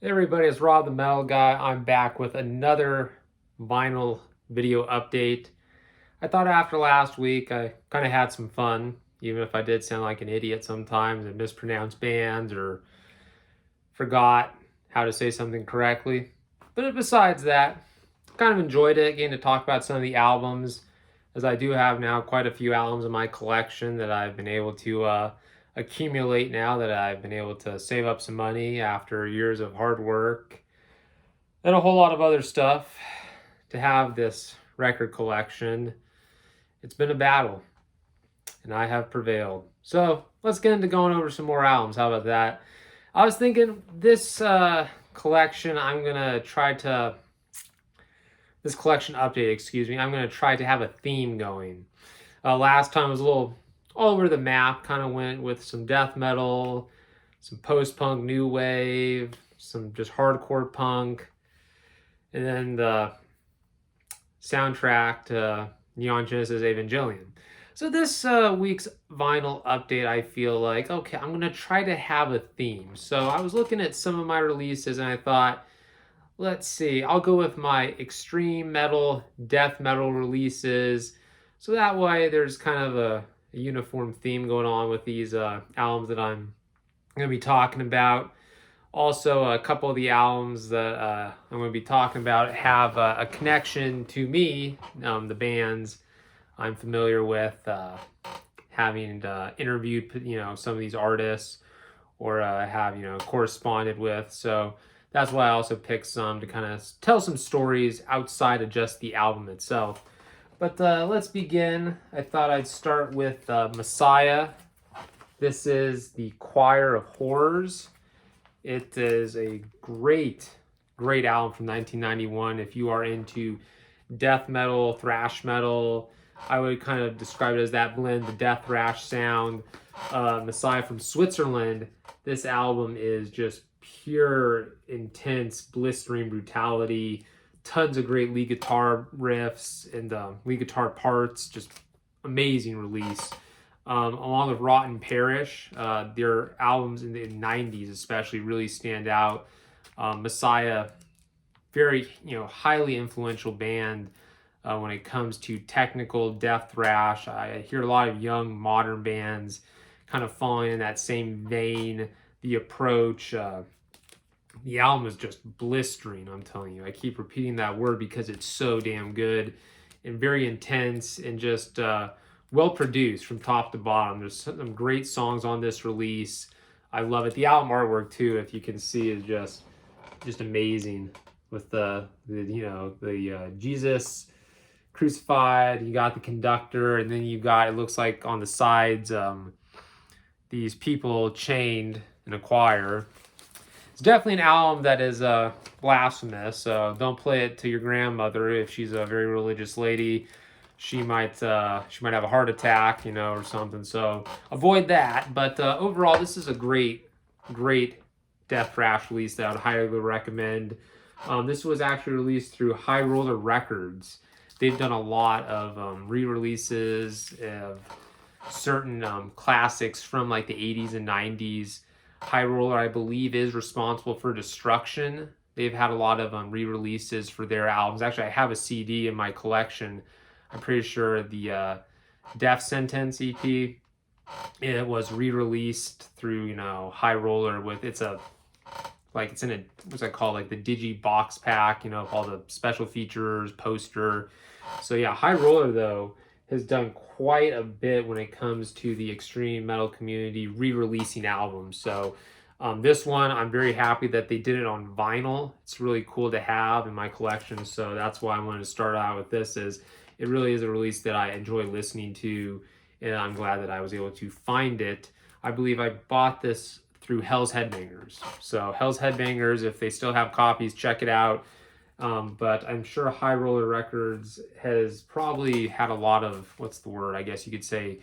Hey everybody, it's Rob the Metal Guy. I'm back with another vinyl video update. I thought after last week I kind of had some fun, even if I did sound like an idiot sometimes and mispronounced bands or forgot how to say something correctly. But besides that, kind of enjoyed it, getting to talk about some of the albums, as I do have now quite a few albums in my collection that I've been able to accumulate now that I've been able to save up some money after years of hard work and a whole lot of other stuff to have this record collection. It's been a battle, and I have prevailed. So let's get into going over some more albums. How about that? I was thinking this collection, this collection update, excuse me, I'm going to try to have a theme going. Last time was a little all over the map, kind of went with some death metal, some post-punk new wave, some just hardcore punk, and then the soundtrack to Neon Genesis Evangelion. So this week's vinyl update, I feel like, okay, I'm going to try to have a theme. So I was looking at some of my releases and I thought, let's see, I'll go with my extreme metal, death metal releases. So that way there's kind of a uniform theme going on with these albums that I'm going to be talking about. Also, a couple of the albums that I'm going to be talking about have a connection to me, the bands I'm familiar with, having interviewed, some of these artists or have, corresponded with. So that's why I also picked some to kind of tell some stories outside of just the album itself. But let's begin. I thought I'd start with Messiah. This is the Choir of Horrors. It is a great, great album from 1991. If you are into death metal, thrash metal, I would kind of describe it as that blend, the death thrash sound. Messiah from Switzerland. This album is just pure, intense, blistering brutality. Tons of great lead guitar riffs and lead guitar parts. Just amazing release. Along with Rotten Parish, their albums in the 90s especially really stand out. Messiah, very highly influential band when it comes to technical death thrash. I hear a lot of young modern bands kind of falling in that same vein. The approach, the album is just blistering, I'm telling you. I keep repeating that word because it's so damn good and very intense and just well produced from top to bottom. There's some great songs on this release. I love it. The album artwork too, if you can see, is just amazing with the Jesus crucified. You got the conductor, and then you got, it looks like on the sides, these people chained in a choir. It's definitely an album that is blasphemous. So don't play it to your grandmother if she's a very religious lady. She might have a heart attack, or something. So avoid that. But overall, this is a great, great death thrash release that I would highly recommend. This was actually released through High Roller Records. They've done a lot of re-releases of certain classics from like the 80s and 90s. High Roller, I believe, is responsible for Destruction. They've had a lot of re-releases for their albums. Actually, I have a CD in my collection. I'm pretty sure the Death Sentence EP, it was re-released through, High Roller with, it's in a, what's that called, like the Digi box pack, of all the special features, poster. So yeah, High Roller, though, has done quite a bit when it comes to the extreme metal community re-releasing albums. So this one, I'm very happy that they did it on vinyl. It's really cool to have in my collection. So that's why I wanted to start out with this, is it really is a release that I enjoy listening to, and I'm glad that I was able to find it. I believe I bought this through Hell's Headbangers. So Hell's Headbangers, if they still have copies, check it out. But I'm sure High Roller Records has probably had a lot of, what's the word, I guess you could say,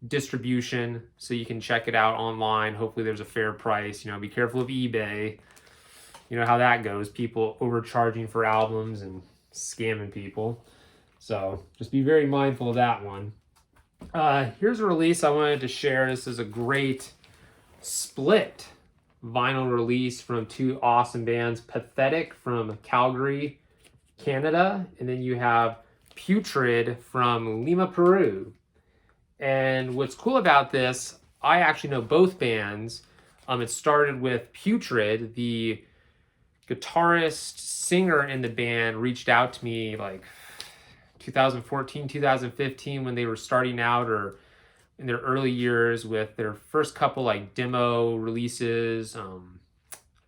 distribution, so you can check it out online. Hopefully there's a fair price. Be careful of eBay. You know how that goes, people overcharging for albums and scamming people. So just be very mindful of that one. Here's a release I wanted to share. This is a great split vinyl release from two awesome bands, Pathetic from Calgary, Canada, and then you have Putrid from Lima, Peru. And what's cool about this, I actually know both bands. It started with Putrid. The guitarist, singer in the band reached out to me like 2014, 2015 when they were starting out or in their early years with their first couple like demo releases. I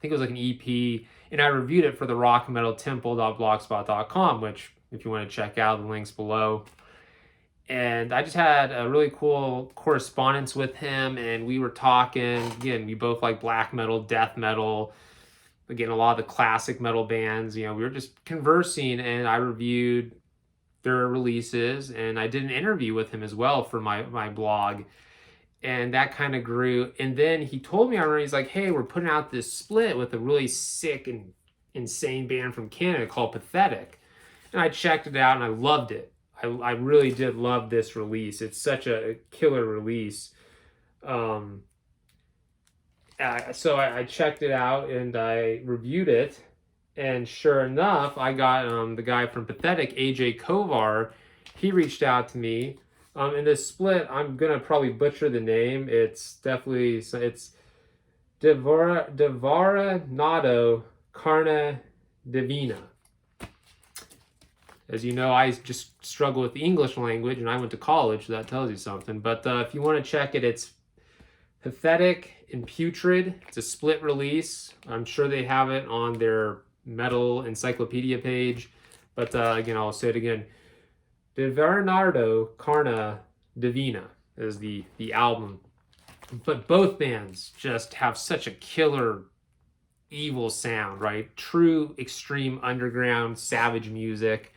think it was like an EP, and I reviewed it for the rockmetaltemple.blogspot.com, which if you want to check out, the links below. And I just had a really cool correspondence with him, and we were talking. Again, we both like black metal, death metal, again, a lot of the classic metal bands. We were just conversing, and I reviewed their releases, and I did an interview with him as well for my blog. And that kind of grew. And then he told me, he's like, hey, we're putting out this split with a really sick and insane band from Canada called Pathetic. And I checked it out, and I loved it. I really did love this release. It's such a killer release. So I checked it out and I reviewed it. And sure enough, I got the guy from Pathetic, AJ Kovar. He reached out to me. In this split, I'm going to probably butcher the name. It's Devara Nado Carna Divina. As you know, I just struggle with the English language, and I went to college, so that tells you something. But if you want to check it, it's Pathetic and Putrid. It's a split release. I'm sure they have it on their metal encyclopedia page. But again, I'll say it again. De Bernardo Carna Divina is the album. But both bands just have such a killer, evil sound, right? True extreme underground savage music.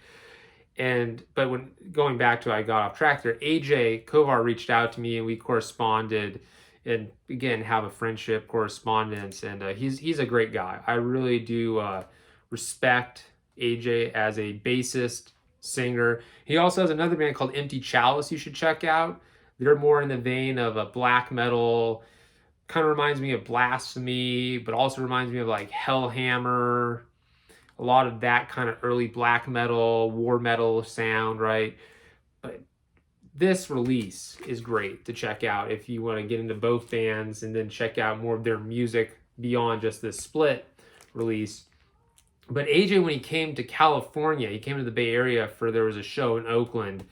But when going back to I got off track there, AJ Kovar reached out to me and we corresponded and again have a friendship correspondence, and he's a great guy. I really do respect AJ as a bassist, singer. He also has another band called Empty Chalice you should check out. They're more in the vein of a black metal, kind of reminds me of Blasphemy, but also reminds me of like Hellhammer, a lot of that kind of early black metal, war metal sound, right? But this release is great to check out if you want to get into both bands and then check out more of their music beyond just this split release. But AJ, when he came to California, he came to the Bay Area there was a show in Oakland,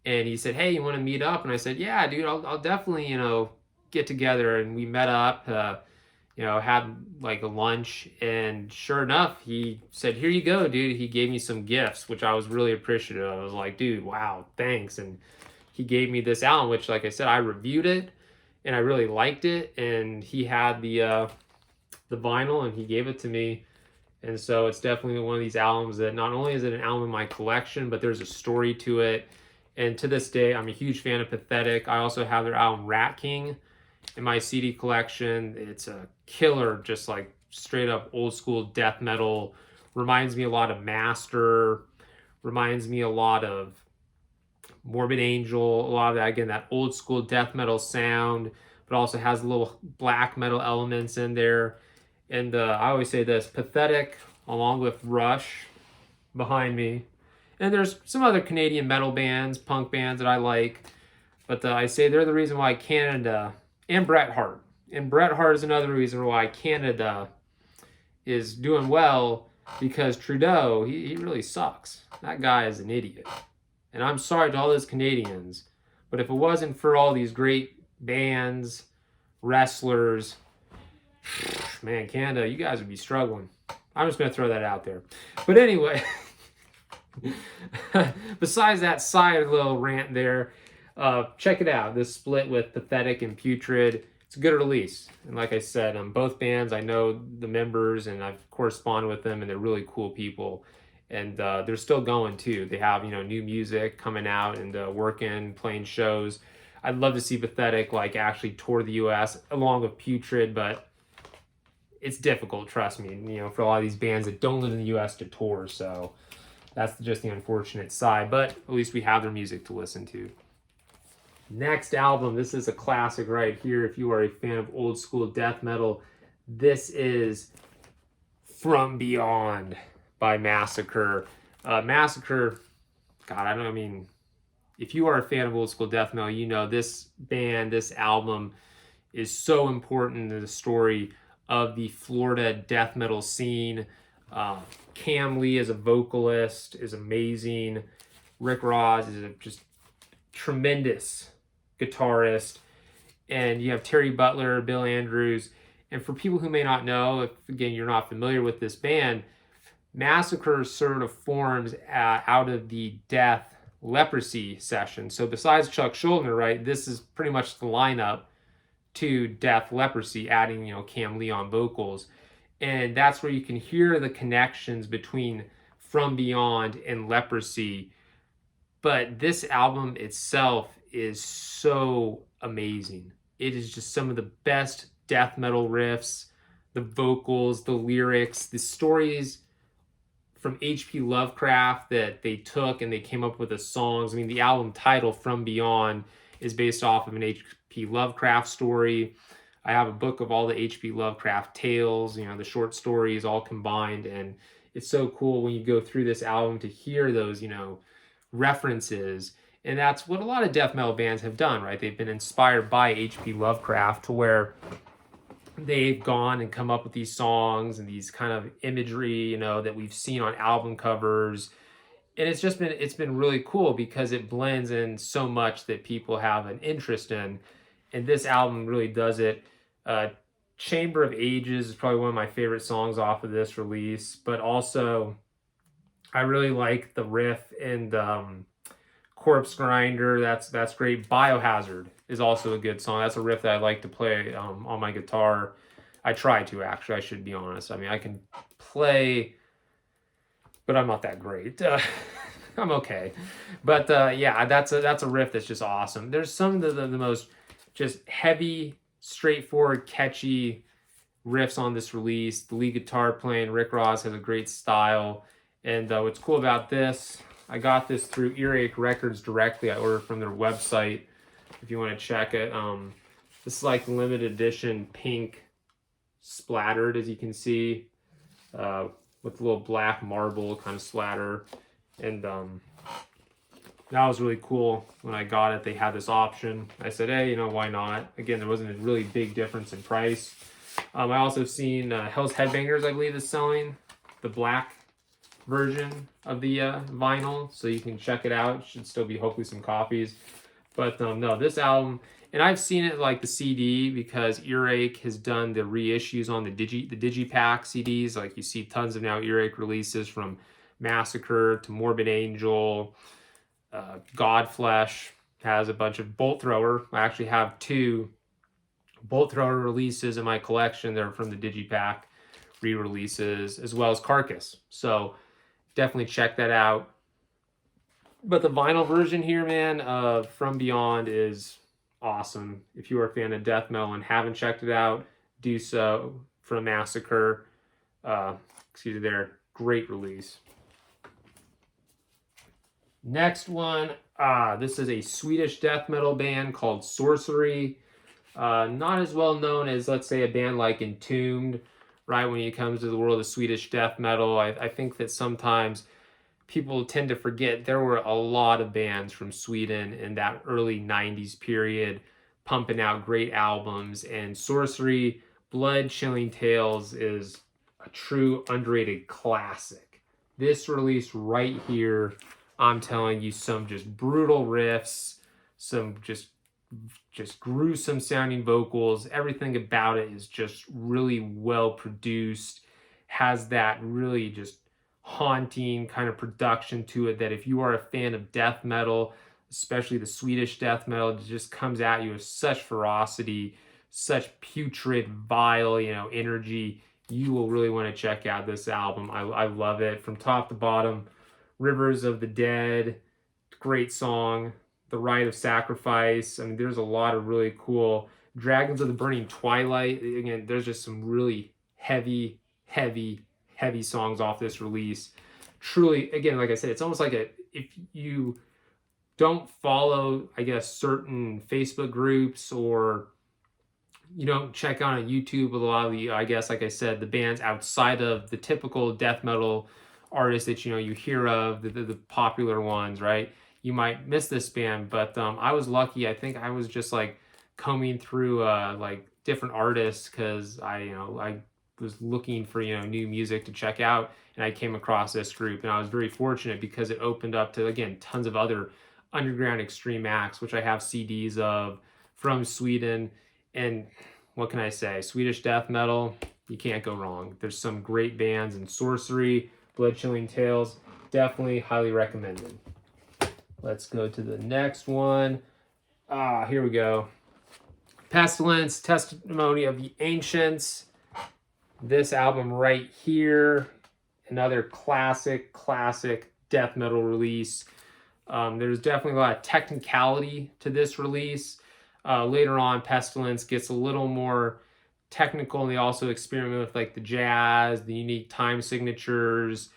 and he said, hey, you want to meet up? And I said, yeah, dude, I'll definitely, get together. And we met up, had like a lunch, and sure enough, he said, here you go, dude. He gave me some gifts, which I was really appreciative of. I was like, dude, wow, thanks. And he gave me this album, which, like I said, I reviewed it, and I really liked it. And he had the vinyl, and he gave it to me. And so it's definitely one of these albums that not only is it an album in my collection, but there's a story to it. And to this day, I'm a huge fan of Pathetic. I also have their album Rat King in my CD collection. It's a killer, just like straight up old school death metal. Reminds me a lot of Master. Reminds me a lot of Morbid Angel. A lot of that, again, that old school death metal sound, but also has little black metal elements in there. And I always say this, Pathetic, along with Rush behind me. And there's some other Canadian metal bands, punk bands that I like. But I say they're the reason why Canada, and Bret Hart. And Bret Hart is another reason why Canada is doing well, because Trudeau, he really sucks. That guy is an idiot. And I'm sorry to all those Canadians, but if it wasn't for all these great bands, wrestlers, man, Canada, you guys would be struggling. I'm just going to throw that out there. But anyway, besides that side little rant there, check it out. This split with Pathetic and Putrid. It's a good release. And like I said, both bands, I know the members and I've corresponded with them, and they're really cool people. And they're still going too. They have, new music coming out and working, playing shows. I'd love to see Pathetic actually tour the U.S. along with Putrid, but it's difficult, trust me, for a lot of these bands that don't live in the U.S. to tour. So that's just the unfortunate side, but at least we have their music to listen to. Next album, this is a classic right here. If you are a fan of old school death metal, This is From Beyond by Massacre. Massacre, God, I mean, if you are a fan of old school death metal, you know this band, this album is so important to the story of the Florida death metal scene. Cam Lee as a vocalist is amazing. Rick Ross is a just tremendous guitarist. And you have Terry Butler, Bill Andrews. And for people who may not know, if again you're not familiar with this band, Massacre sort of forms out of the Death Leprosy session. So besides Chuck Schuldiner, right, this is pretty much the lineup to Death Leprosy, adding, Cam Lee on vocals. And that's where you can hear the connections between From Beyond and Leprosy. But this album itself is so amazing. It is just some of the best death metal riffs, the vocals, the lyrics, the stories from H.P. Lovecraft that they took and they came up with the songs. I mean, the album title From Beyond is based off of an H.P. Lovecraft story. I have a book of all the H.P. Lovecraft tales, the short stories all combined. And it's so cool when you go through this album to hear those, references. And that's what a lot of death metal bands have done, right? They've been inspired by H.P. Lovecraft to where they've gone and come up with these songs and these kind of imagery, that we've seen on album covers. And it's been really cool because it blends in so much that people have an interest in. And this album really does it. Chamber of Ages is probably one of my favorite songs off of this release, but also I really like the riff in Corpse Grinder. That's great. Biohazard is also a good song. That's a riff that I like to play on my guitar. I try to, actually. I should be honest. I mean, I can play, but I'm not that great. I'm okay. But yeah, that's a riff that's just awesome. There's some of the most just heavy, straightforward, catchy riffs on this release. The lead guitar playing, Rick Ross, has a great style. And what's cool about this, I got this through Earache Records directly. I ordered from their website if you want to check it. This is like limited edition pink splattered, as you can see, with a little black marble kind of splatter. And that was really cool. When I got it, they had this option. I said, hey, why not? Again, there wasn't a really big difference in price. I also seen Hell's Headbangers, I believe, is selling the black version of the vinyl, so you can check it out. It should still be hopefully some copies. But no, this album, and I've seen it like the CD because Earache has done the reissues on the Digipack CDs. Like you see tons of now Earache releases from Massacre to Morbid Angel. Godflesh has a bunch of Bolt Thrower. I actually have 2 Bolt Thrower releases in my collection. They're from the Digipack re-releases, as well as Carcass. So definitely check that out. But the vinyl version here, man, of From Beyond is awesome. If you are a fan of death metal and haven't checked it out, do so. From Massacre. Their great release. Next one, this is a Swedish death metal band called Sorcery. Not as well known as, let's say, a band like Entombed, right? When it comes to the world of Swedish death metal, I think that sometimes people tend to forget there were a lot of bands from Sweden in that early 90s period pumping out great albums. And Sorcery, Blood Chilling Tales is a true underrated classic. This release right here, I'm telling you, some just brutal riffs, some just gruesome sounding vocals. Everything about it is just really well produced, has that really just haunting kind of production to it that if you are a fan of death metal, especially the Swedish death metal, it just comes at you with such ferocity, such putrid, vile, energy. You will really want to check out this album. I love it from top to bottom. Rivers of the Dead, great song. The Rite of Sacrifice. I mean, there's a lot of really cool. Dragons of the Burning Twilight. Again, there's just some really heavy songs off this release. Truly, again, like I said, it's almost like if you don't follow, I guess, certain Facebook groups or you don't check out on YouTube with a lot of the, I guess, like I said, the bands outside of the typical death metal artists that you hear of, the popular ones, right? You might miss this band, but I was lucky. I think I was just like combing through like different artists because I was looking for new music to check out, and I came across this group, and I was very fortunate because it opened up to, again, tons of other underground extreme acts, which I have CDs of from Sweden. And what can I say? Swedish death metal, you can't go wrong. There's some great bands, and Sorcery, Blood Chilling Tales, definitely highly recommended. Let's go to the next one. Here we go. Pestilence, Testimony of the Ancients. This album right here, another classic death metal release. There's definitely a lot of technicality to this release. Later on, Pestilence gets a little more technical, and they also experiment with like the jazz, the unique time signatures.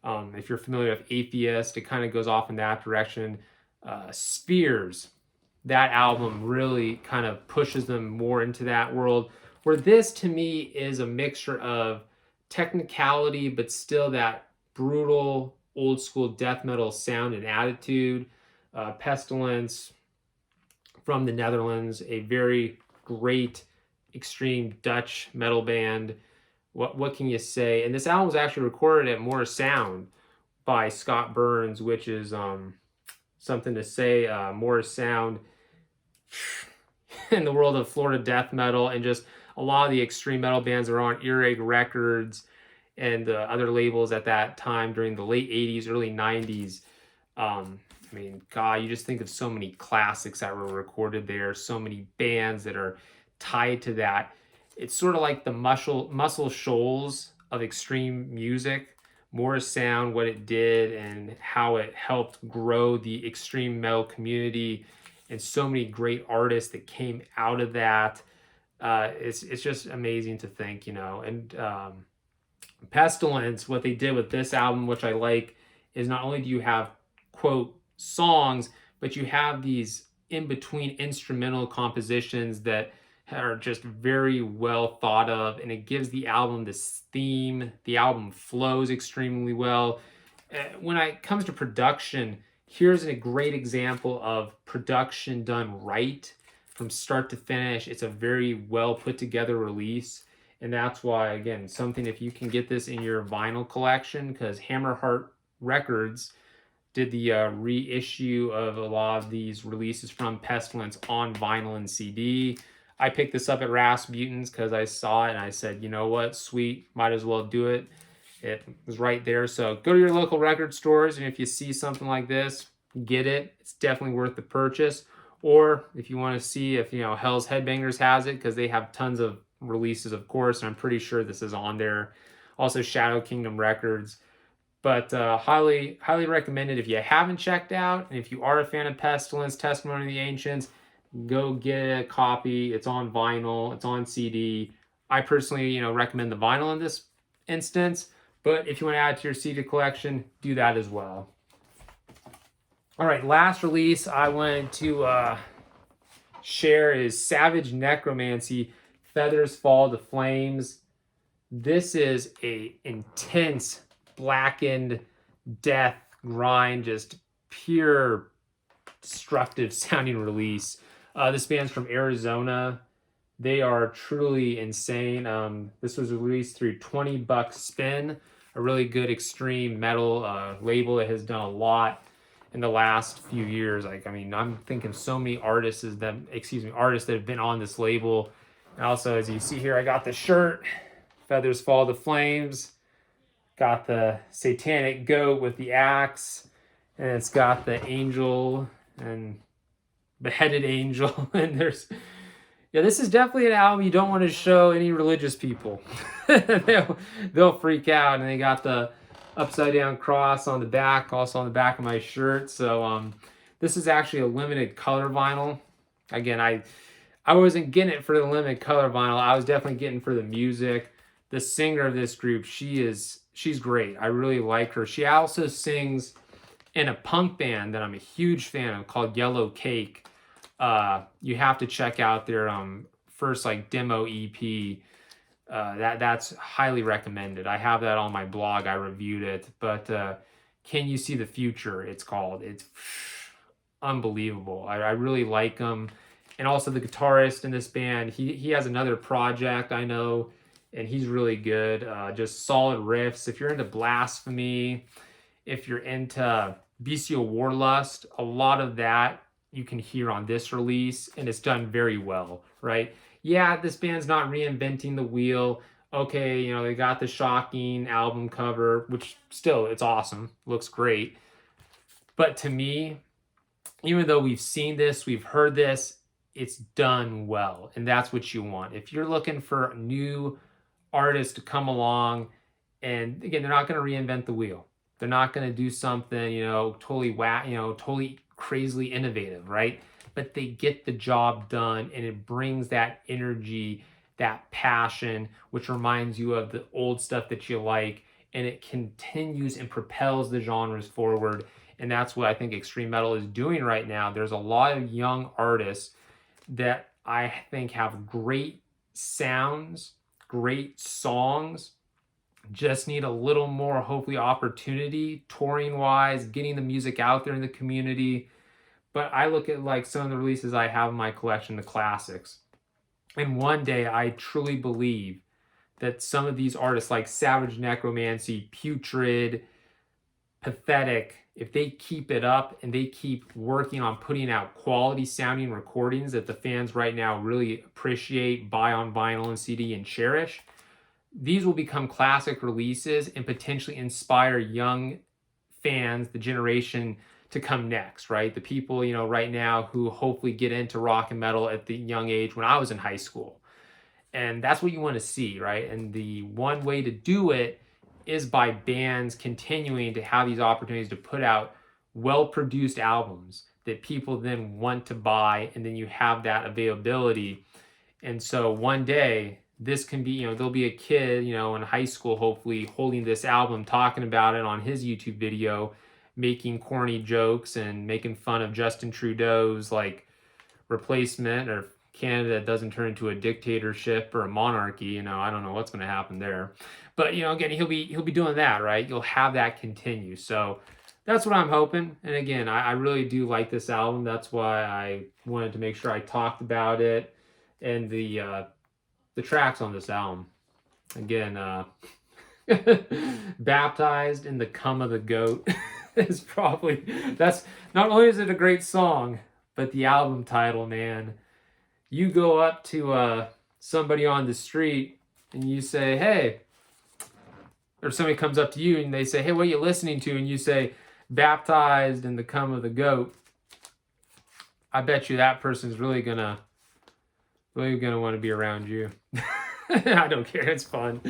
If you're familiar with Atheist, it kind of goes off in that direction. Spheres, that album really kind of pushes them more into that world, where this to me is a mixture of technicality, but still that brutal old school death metal sound and attitude. Pestilence from the Netherlands, a very great extreme Dutch metal band. What can you say? And this album was actually recorded at More Sound by Scott Burns, which is something to say. More Sound in the world of Florida death metal, and just a lot of the extreme metal bands that are on Earache Records and other labels at that time during the late 80s, early 90s. I mean, God, you just think of so many classics that were recorded there, so many bands that are tied to that. It's sort of like the Muscle Shoals of extreme music. More Sound, what it did and how it helped grow the extreme metal community, and so many great artists that came out of that. It's just amazing to think, And Pestilence, what they did with this album, which I like, is not only do you have, quote, songs, but you have these in-between instrumental compositions that are just very well thought of, and it gives the album this theme. The album flows extremely well. When it comes to production, here's a great example of production done right from start to finish. It's a very well put together release, and that's why, again, something, if you can get this in your vinyl collection, because Hammerheart Records did the reissue of a lot of these releases from Pestilence on vinyl and CD. I picked this up at Rasputin's because I saw it and I said, you know what, sweet, might as well do it. It was right there. So go to your local record stores, and if you see something like this, get it. It's definitely worth the purchase. Or if you want to see if Hell's Headbangers has it, because they have tons of releases, of course, and I'm pretty sure this is on there. Also Shadow Kingdom Records. But highly recommend it if you haven't checked out. And if you are a fan of Pestilence, Testimony of the Ancients, go get a copy. It's on vinyl. It's on CD. I personally, recommend the vinyl in this instance. But if you want to add to your CD collection, do that as well. All right, last release I wanted to share is Savage Necromancy, Feathers Fall to Flames. This is a intense blackened death grind, just pure destructive sounding release. This band's from Arizona. They are truly insane. This was released through 20 Buck Spin, a really good extreme metal label that has done a lot in the last few years. I'm thinking so many artists that have been on this label. And also, as you see here, I got the shirt, Feathers Fall to Flames. Got the satanic goat with the axe, and it's got the angel and beheaded angel. And this is definitely an album you don't want to show any religious people. they'll freak out. And they got the upside down cross on the back, also on the back of my shirt. So this is actually a limited color vinyl. Again, I wasn't getting it for the limited color vinyl. I was definitely getting for the music. The singer of this group, she's great. I really like her. She also sings in a punk band that I'm a huge fan of called Yellow Cake. You have to check out their first like demo EP. That's highly recommended. I have that on my blog. I reviewed it, but Can You See the Future? It's called. It's unbelievable. I really like him, and also the guitarist in this band. He has another project I know, and he's really good. Just solid riffs. If you're into Blasphemy, if you're into Bestial Warlust, a lot of that you can hear on this release, and it's done very well, right? Yeah, this band's not reinventing the wheel. Okay, you know, they got the shocking album cover, which still, it's awesome. Looks great. But to me, even though we've seen this, we've heard this, it's done well. And that's what you want. If you're looking for new artists to come along, and again, they're not going to reinvent the wheel. They're not going to do something, you know, totally crazily innovative, right? But they get the job done, and it brings that energy, that passion, which reminds you of the old stuff that you like, and it continues and propels the genres forward. And that's what I think extreme metal is doing right now. There's a lot of young artists that I think have great sounds, great songs, just need a little more, hopefully, opportunity touring wise, getting the music out there in the community. But I look at like some of the releases I have in my collection, the classics, and one day I truly believe that some of these artists like Savage Necromancy, Putrid, Pathetic, if they keep it up and they keep working on putting out quality sounding recordings that the fans right now really appreciate, buy on vinyl and CD and cherish, these will become classic releases and potentially inspire young fans, the generation to come next, right? The people, you know, right now who hopefully get into rock and metal at the young age when I was in high school. And that's what you want to see, right? And the one way to do it is by bands continuing to have these opportunities to put out well-produced albums that people then want to buy, and then you have that availability. And so one day, this can be, you know, there'll be a kid, you know, in high school, hopefully, holding this album, talking about it on his YouTube video, making corny jokes and making fun of Justin Trudeau's, like, replacement, or Canada doesn't turn into a dictatorship or a monarchy. You know, I don't know what's going to happen there. But, you know, again, he'll be doing that, right? You'll have that continue. So that's what I'm hoping. And again, I really do like this album. That's why I wanted to make sure I talked about it. And the tracks on this album, again, Baptized in the Cum of the Goat is probably, that's, not only is it a great song, but the album title, man. You go up to somebody on the street and you say, hey, or somebody comes up to you and they say, hey, what are you listening to? And you say, Baptized in the Cum of the Goat. I bet you that person's really gonna want to be around you. I don't care, it's fun.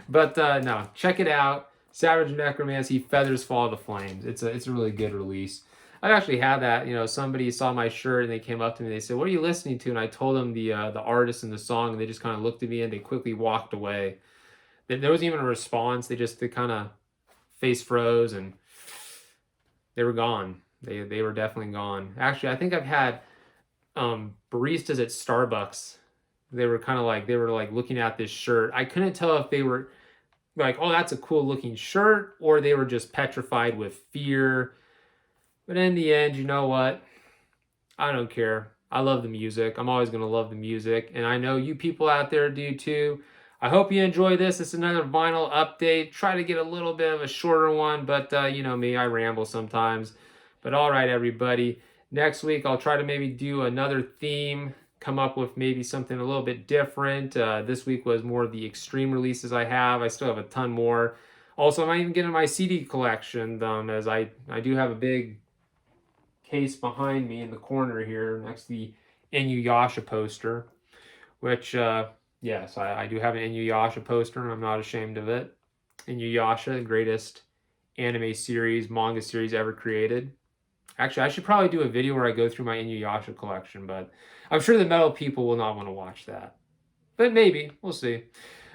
But no, check it out. Savage Necromancy, Feathers Fall to Flames. It's a really good release. I've actually had that, you know, somebody saw my shirt and they came up to me and they said, what are you listening to? And I told them the artist and the song, and they just kind of looked at me and they quickly walked away. There wasn't even a response. They kind of face froze and they were gone. They were definitely gone. Actually, I think I've had baristas at Starbucks. They were like looking at this shirt. I couldn't tell if they were like, oh, that's a cool looking shirt, or they were just petrified with fear. But in the end, you know what? I don't care. I love the music. I'm always going to love the music. And I know you people out there do too. I hope you enjoy this. It's another vinyl update. Try to get a little bit of a shorter one, but you know me, I ramble sometimes. But all right, everybody. Next week, I'll try to maybe do another theme, come up with maybe something a little bit different. This week was more of the extreme releases I have. I still have a ton more. Also, I might even get in my CD collection, as I do have a big case behind me in the corner here next to the Inuyasha poster, which, yes, I do have an Inuyasha poster, and I'm not ashamed of it. Inuyasha, the greatest anime series, manga series ever created. Actually, I should probably do a video where I go through my Inuyasha collection, but I'm sure the metal people will not want to watch that. But maybe. We'll see.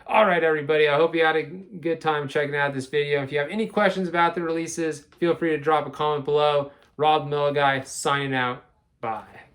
All right, everybody. I hope you had a good time checking out this video. If you have any questions about the releases, feel free to drop a comment below. Rob the Mellow Guy, signing out. Bye.